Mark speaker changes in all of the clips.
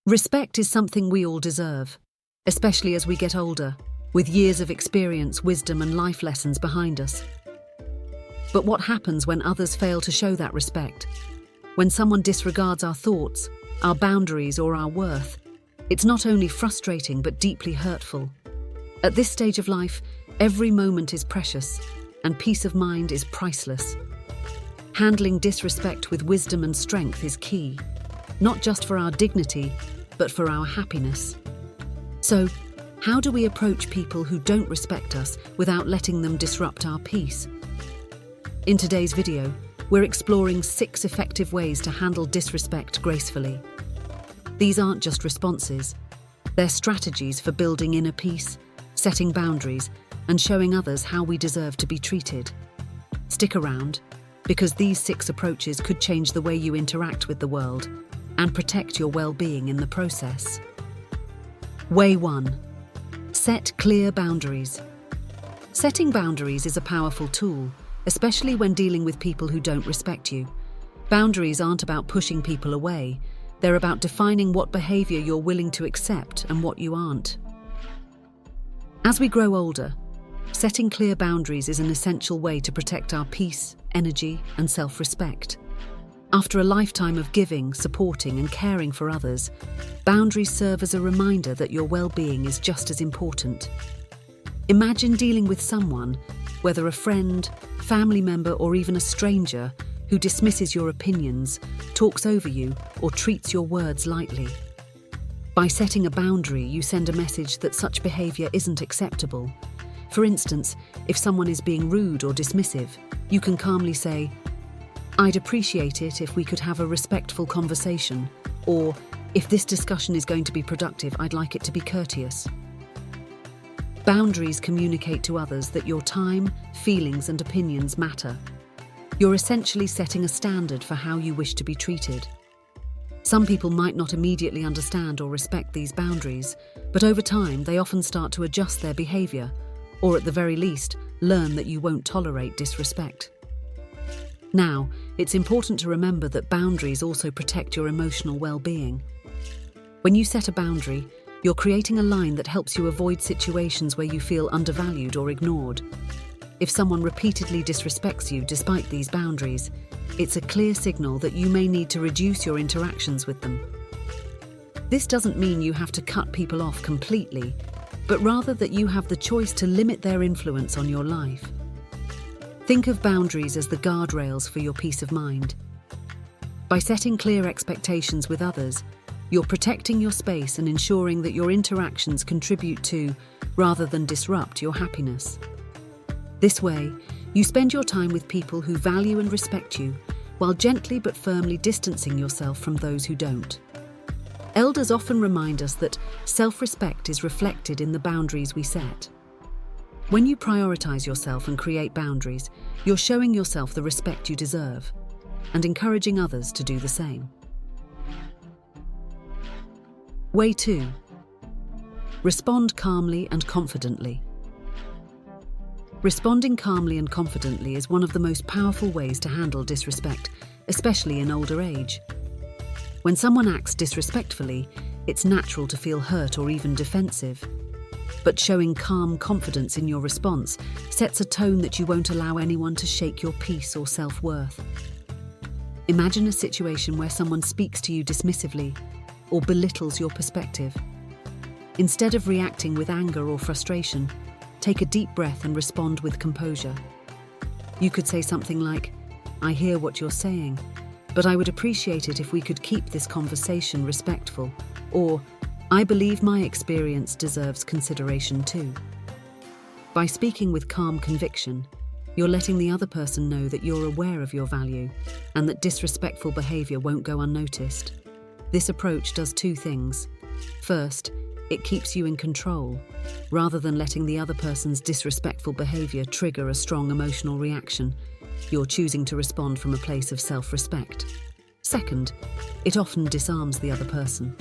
Speaker 1: Respect is something we all deserve, especially as we get older, with years of experience, wisdom, and life lessons behind us. But what happens when others fail to show that respect? When someone disregards our thoughts, our boundaries, or our worth, it's not only frustrating but deeply hurtful. At this stage of life, every moment is precious, and peace of mind is priceless. Handling disrespect with wisdom and strength is key, not just for our dignity, but for our happiness. So, how do we approach people who don't respect us without letting them disrupt our peace? In today's video, we're exploring 6 effective ways to handle disrespect gracefully. These aren't just responses, they're strategies for building inner peace, setting boundaries, and showing others how we deserve to be treated. Stick around, because these 6 approaches could change the way you interact with the world and protect your well-being in the process. Way 1. Set clear boundaries. Setting boundaries is a powerful tool, especially when dealing with people who don't respect you. Boundaries aren't about pushing people away, they're about defining what behavior you're willing to accept and what you aren't. As we grow older, setting clear boundaries is an essential way to protect our peace, energy, and self-respect. After a lifetime of giving, supporting, and caring for others, boundaries serve as a reminder that your well-being is just as important. Imagine dealing with someone, whether a friend, family member, or even a stranger, who dismisses your opinions, talks over you, or treats your words lightly. By setting a boundary, you send a message that such behavior isn't acceptable. For instance, if someone is being rude or dismissive, you can calmly say, "I'd appreciate it if we could have a respectful conversation," or, "If this discussion is going to be productive, I'd like it to be courteous." Boundaries communicate to others that your time, feelings, and opinions matter. You're essentially setting a standard for how you wish to be treated. Some people might not immediately understand or respect these boundaries, but over time they often start to adjust their behavior, or at the very least, learn that you won't tolerate disrespect. Now, it's important to remember that boundaries also protect your emotional well-being. When you set a boundary, you're creating a line that helps you avoid situations where you feel undervalued or ignored. If someone repeatedly disrespects you despite these boundaries, it's a clear signal that you may need to reduce your interactions with them. This doesn't mean you have to cut people off completely, but rather that you have the choice to limit their influence on your life. Think of boundaries as the guardrails for your peace of mind. By setting clear expectations with others, you're protecting your space and ensuring that your interactions contribute to, rather than disrupt, your happiness. This way, you spend your time with people who value and respect you, while gently but firmly distancing yourself from those who don't. Elders often remind us that self-respect is reflected in the boundaries we set. When you prioritize yourself and create boundaries, you're showing yourself the respect you deserve and encouraging others to do the same. Way 2. Respond calmly and confidently. Responding calmly and confidently is one of the most powerful ways to handle disrespect, especially in older age. When someone acts disrespectfully, it's natural to feel hurt or even defensive. But showing calm confidence in your response sets a tone that you won't allow anyone to shake your peace or self-worth. Imagine a situation where someone speaks to you dismissively or belittles your perspective. Instead of reacting with anger or frustration, take a deep breath and respond with composure. You could say something like, "I hear what you're saying, but I would appreciate it if we could keep this conversation respectful," or, "I believe my experience deserves consideration too." By speaking with calm conviction, you're letting the other person know that you're aware of your value and that disrespectful behavior won't go unnoticed. This approach does 2 things. First, it keeps you in control, rather than letting the other person's disrespectful behavior trigger a strong emotional reaction. You're choosing to respond from a place of self-respect. Second, it often disarms the other person.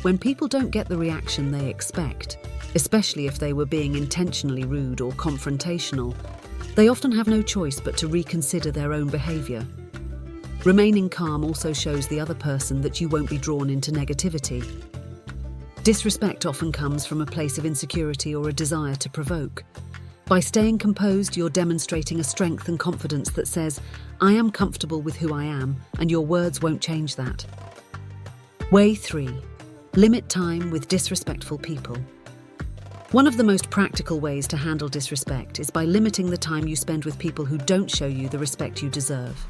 Speaker 1: When people don't get the reaction they expect, especially if they were being intentionally rude or confrontational, they often have no choice but to reconsider their own behavior. Remaining calm also shows the other person that you won't be drawn into negativity. Disrespect often comes from a place of insecurity or a desire to provoke. By staying composed, you're demonstrating a strength and confidence that says, "I am comfortable with who I am, and your words won't change that." Way 3. Limit time with disrespectful people. One of the most practical ways to handle disrespect is by limiting the time you spend with people who don't show you the respect you deserve.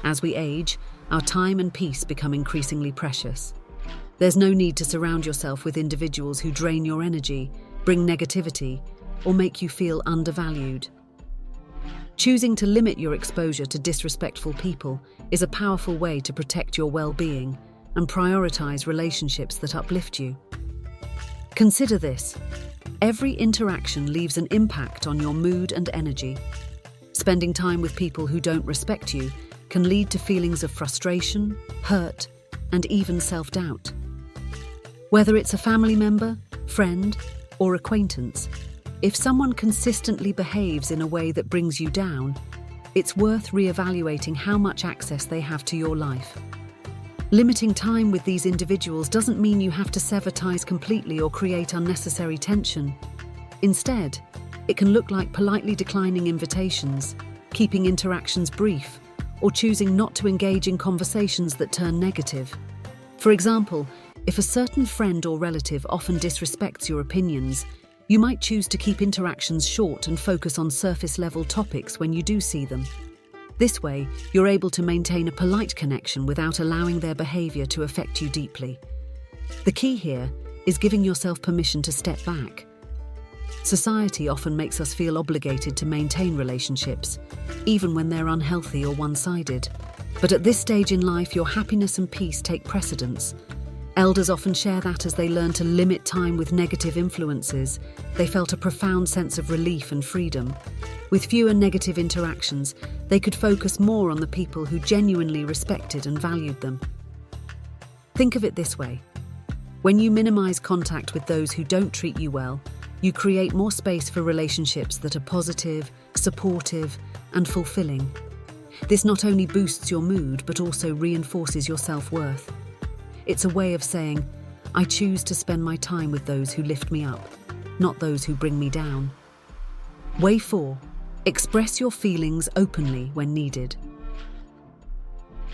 Speaker 1: As we age, our time and peace become increasingly precious. There's no need to surround yourself with individuals who drain your energy, bring negativity, or make you feel undervalued. Choosing to limit your exposure to disrespectful people is a powerful way to protect your well-being and prioritize relationships that uplift you. Consider this: every interaction leaves an impact on your mood and energy. Spending time with people who don't respect you can lead to feelings of frustration, hurt, and even self-doubt. Whether it's a family member, friend, or acquaintance, if someone consistently behaves in a way that brings you down, it's worth reevaluating how much access they have to your life. Limiting time with these individuals doesn't mean you have to sever ties completely or create unnecessary tension. Instead, it can look like politely declining invitations, keeping interactions brief, or choosing not to engage in conversations that turn negative. For example, if a certain friend or relative often disrespects your opinions, you might choose to keep interactions short and focus on surface-level topics when you do see them. This way, you're able to maintain a polite connection without allowing their behavior to affect you deeply. The key here is giving yourself permission to step back. Society often makes us feel obligated to maintain relationships, even when they're unhealthy or one-sided. But at this stage in life, your happiness and peace take precedence. Elders often share that as they learn to limit time with negative influences, they felt a profound sense of relief and freedom. With fewer negative interactions, they could focus more on the people who genuinely respected and valued them. Think of it this way: when you minimize contact with those who don't treat you well, you create more space for relationships that are positive, supportive, and fulfilling. This not only boosts your mood, but also reinforces your self-worth. It's a way of saying, "I choose to spend my time with those who lift me up, not those who bring me down." Way 4. Express your feelings openly when needed.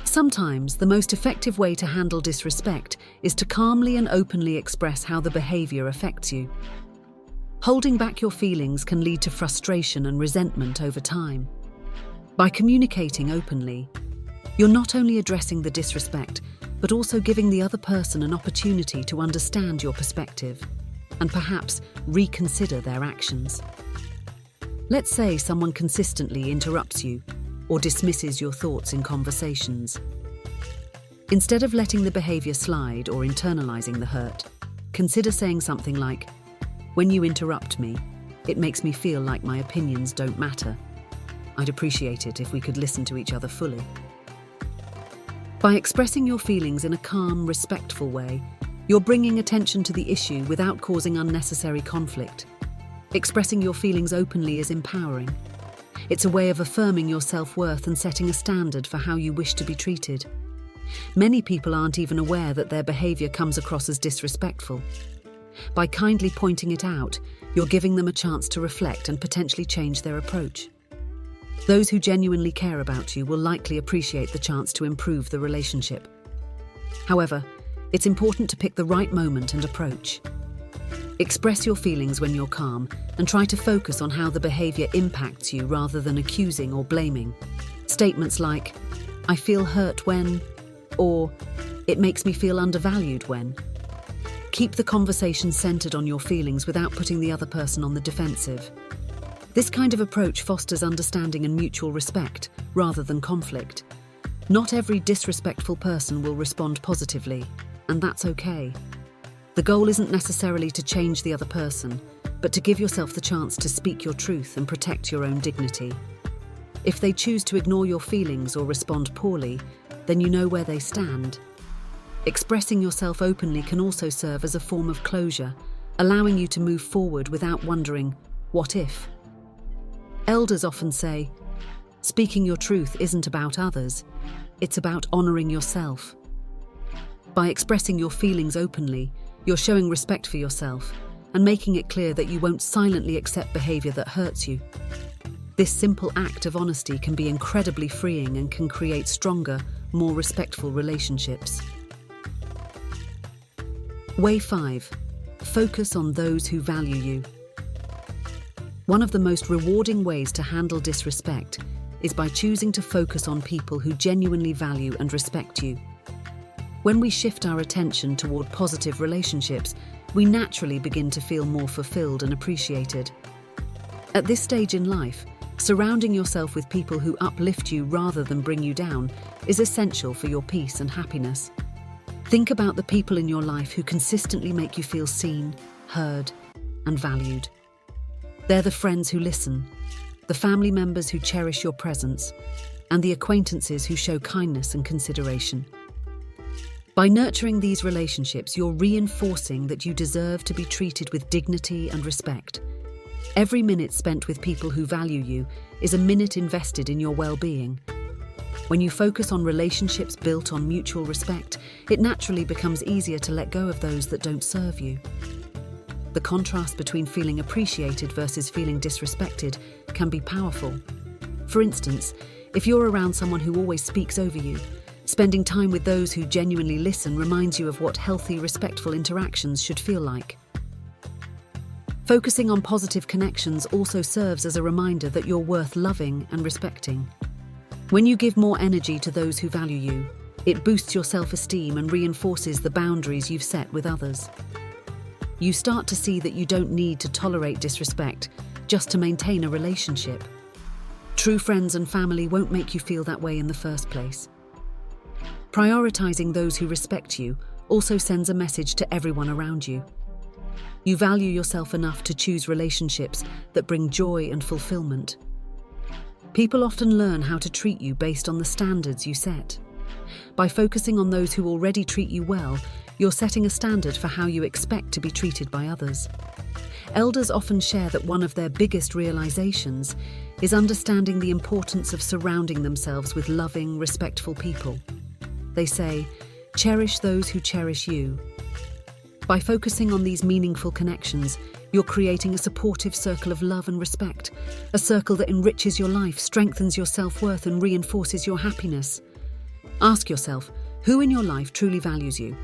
Speaker 1: Sometimes the most effective way to handle disrespect is to calmly and openly express how the behavior affects you. Holding back your feelings can lead to frustration and resentment over time. By communicating openly, you're not only addressing the disrespect, but also giving the other person an opportunity to understand your perspective and perhaps reconsider their actions. Let's say someone consistently interrupts you or dismisses your thoughts in conversations. Instead of letting the behavior slide or internalizing the hurt, consider saying something like, "When you interrupt me, it makes me feel like my opinions don't matter. I'd appreciate it if we could listen to each other fully." By expressing your feelings in a calm, respectful way, you're bringing attention to the issue without causing unnecessary conflict. Expressing your feelings openly is empowering. It's a way of affirming your self-worth and setting a standard for how you wish to be treated. Many people aren't even aware that their behavior comes across as disrespectful. By kindly pointing it out, you're giving them a chance to reflect and potentially change their approach. Those who genuinely care about you will likely appreciate the chance to improve the relationship. However, it's important to pick the right moment and approach. Express your feelings when you're calm and try to focus on how the behavior impacts you rather than accusing or blaming. Statements like, "I feel hurt when," or "It makes me feel undervalued when." Keep the conversation centered on your feelings without putting the other person on the defensive. This kind of approach fosters understanding and mutual respect, rather than conflict. Not every disrespectful person will respond positively, and that's okay. The goal isn't necessarily to change the other person, but to give yourself the chance to speak your truth and protect your own dignity. If they choose to ignore your feelings or respond poorly, then you know where they stand. Expressing yourself openly can also serve as a form of closure, allowing you to move forward without wondering, "What if?" Elders often say, "Speaking your truth isn't about others. it's about honoring yourself. By expressing your feelings openly, you're showing respect for yourself and making it clear that you won't silently accept behavior that hurts you. This simple act of honesty can be incredibly freeing and can create stronger, more respectful relationships. Way 5. Focus on those who value you. One of the most rewarding ways to handle disrespect is by choosing to focus on people who genuinely value and respect you. When we shift our attention toward positive relationships, we naturally begin to feel more fulfilled and appreciated. At this stage in life, surrounding yourself with people who uplift you rather than bring you down is essential for your peace and happiness. Think about the people in your life who consistently make you feel seen, heard, and valued. They're the friends who listen, the family members who cherish your presence, and the acquaintances who show kindness and consideration. By nurturing these relationships, you're reinforcing that you deserve to be treated with dignity and respect. Every minute spent with people who value you is a minute invested in your well-being. When you focus on relationships built on mutual respect, it naturally becomes easier to let go of those that don't serve you. The contrast between feeling appreciated versus feeling disrespected can be powerful. For instance, if you're around someone who always speaks over you, spending time with those who genuinely listen reminds you of what healthy, respectful interactions should feel like. Focusing on positive connections also serves as a reminder that you're worth loving and respecting. When you give more energy to those who value you, it boosts your self-esteem and reinforces the boundaries you've set with others. You start to see that you don't need to tolerate disrespect just to maintain a relationship. True friends and family won't make you feel that way in the first place. Prioritizing those who respect you also sends a message to everyone around you. You value yourself enough to choose relationships that bring joy and fulfillment. People often learn how to treat you based on the standards you set. By focusing on those who already treat you well, you're setting a standard for how you expect to be treated by others. Elders often share that one of their biggest realizations is understanding the importance of surrounding themselves with loving, respectful people. They say, "Cherish those who cherish you." By focusing on these meaningful connections, you're creating a supportive circle of love and respect, a circle that enriches your life, strengthens your self-worth, and reinforces your happiness. Ask yourself, who in your life truly values you?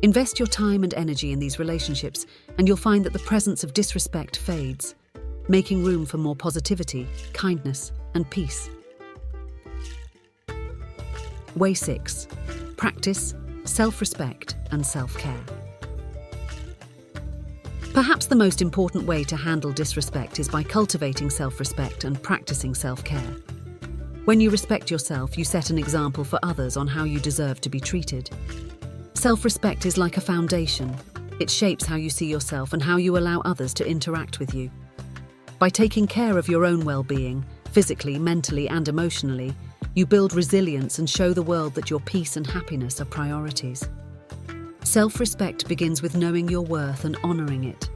Speaker 1: Invest your time and energy in these relationships, and you'll find that the presence of disrespect fades, making room for more positivity, kindness, and peace. Way 6. Practice self-respect and self-care. Perhaps the most important way to handle disrespect is by cultivating self-respect and practicing self-care. When you respect yourself, you set an example for others on how you deserve to be treated. Self-respect is like a foundation. It shapes how you see yourself and how you allow others to interact with you. By taking care of your own well-being, physically, mentally, and emotionally, you build resilience and show the world that your peace and happiness are priorities. Self-respect begins with knowing your worth and honoring it.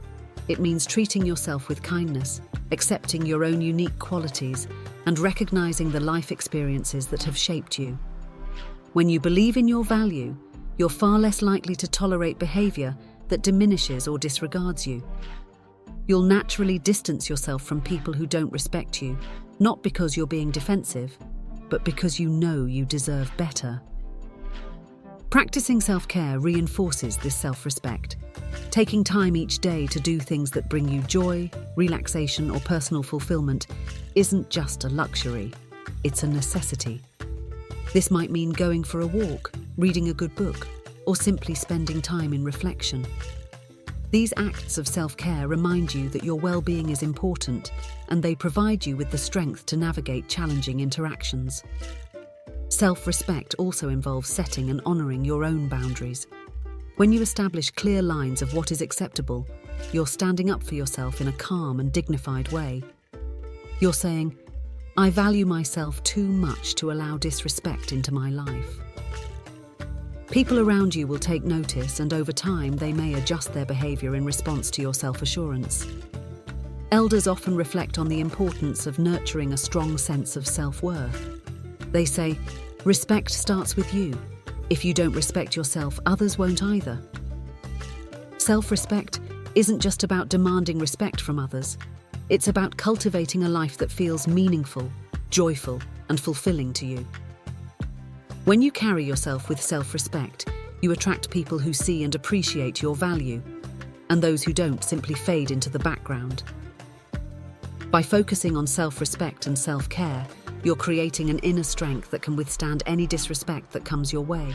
Speaker 1: It means treating yourself with kindness, accepting your own unique qualities, and recognizing the life experiences that have shaped you. When you believe in your value, you're far less likely to tolerate behavior that diminishes or disregards you. You'll naturally distance yourself from people who don't respect you, not because you're being defensive, but because you know you deserve better. Practicing self-care reinforces this self-respect. Taking time each day to do things that bring you joy, relaxation, or personal fulfillment isn't just a luxury, it's a necessity. This might mean going for a walk, reading a good book, or simply spending time in reflection. These acts of self-care remind you that your well-being is important, and they provide you with the strength to navigate challenging interactions. Self-respect also involves setting and honoring your own boundaries. When you establish clear lines of what is acceptable, you're standing up for yourself in a calm and dignified way. You're saying, "I value myself too much to allow disrespect into my life." People around you will take notice, and over time they may adjust their behavior in response to your self-assurance. Elders often reflect on the importance of nurturing a strong sense of self-worth. They say, Respect starts with you. If you don't respect yourself, others won't either. Self-respect isn't just about demanding respect from others. It's about cultivating a life that feels meaningful, joyful, and fulfilling to you. When you carry yourself with self-respect, you attract people who see and appreciate your value, and those who don't simply fade into the background. By focusing on self-respect and self-care, you're creating an inner strength that can withstand any disrespect that comes your way.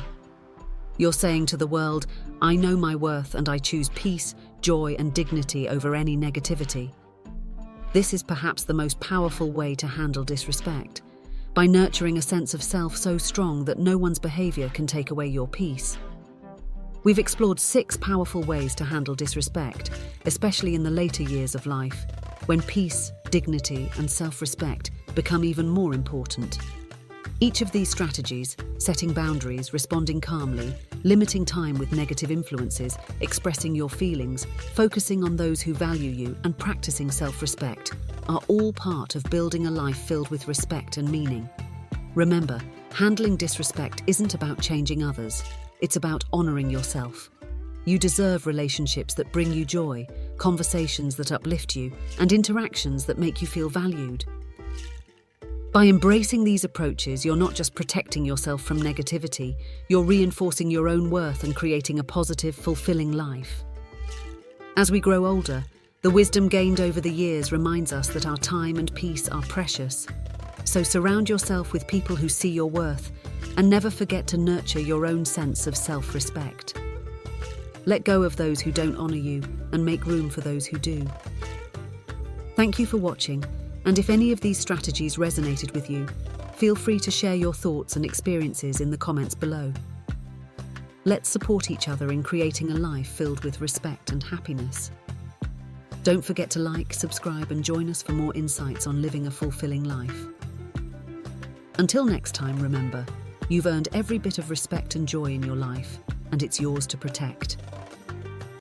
Speaker 1: You're saying to the world, I know my worth and I choose peace, joy, and dignity over any negativity. This is perhaps the most powerful way to handle disrespect, by nurturing a sense of self so strong that no one's behavior can take away your peace. We've explored 6 powerful ways to handle disrespect, especially in the later years of life, when peace, dignity, and self-respect become even more important. Each of these strategies, setting boundaries, responding calmly, limiting time with negative influences, expressing your feelings, focusing on those who value you, and practicing self-respect, are all part of building a life filled with respect and meaning. Remember, handling disrespect isn't about changing others. It's about honoring yourself. You deserve relationships that bring you joy, conversations that uplift you, and interactions that make you feel valued. By embracing these approaches, you're not just protecting yourself from negativity, you're reinforcing your own worth and creating a positive, fulfilling life. As we grow older, the wisdom gained over the years reminds us that our time and peace are precious. So surround yourself with people who see your worth, and never forget to nurture your own sense of self-respect. Let go of those who don't honor you and make room for those who do. Thank you for watching, and if any of these strategies resonated with you, feel free to share your thoughts and experiences in the comments below. Let's support each other in creating a life filled with respect and happiness. Don't forget to like, subscribe, and join us for more insights on living a fulfilling life. Until next time, remember, you've earned every bit of respect and joy in your life, and it's yours to protect.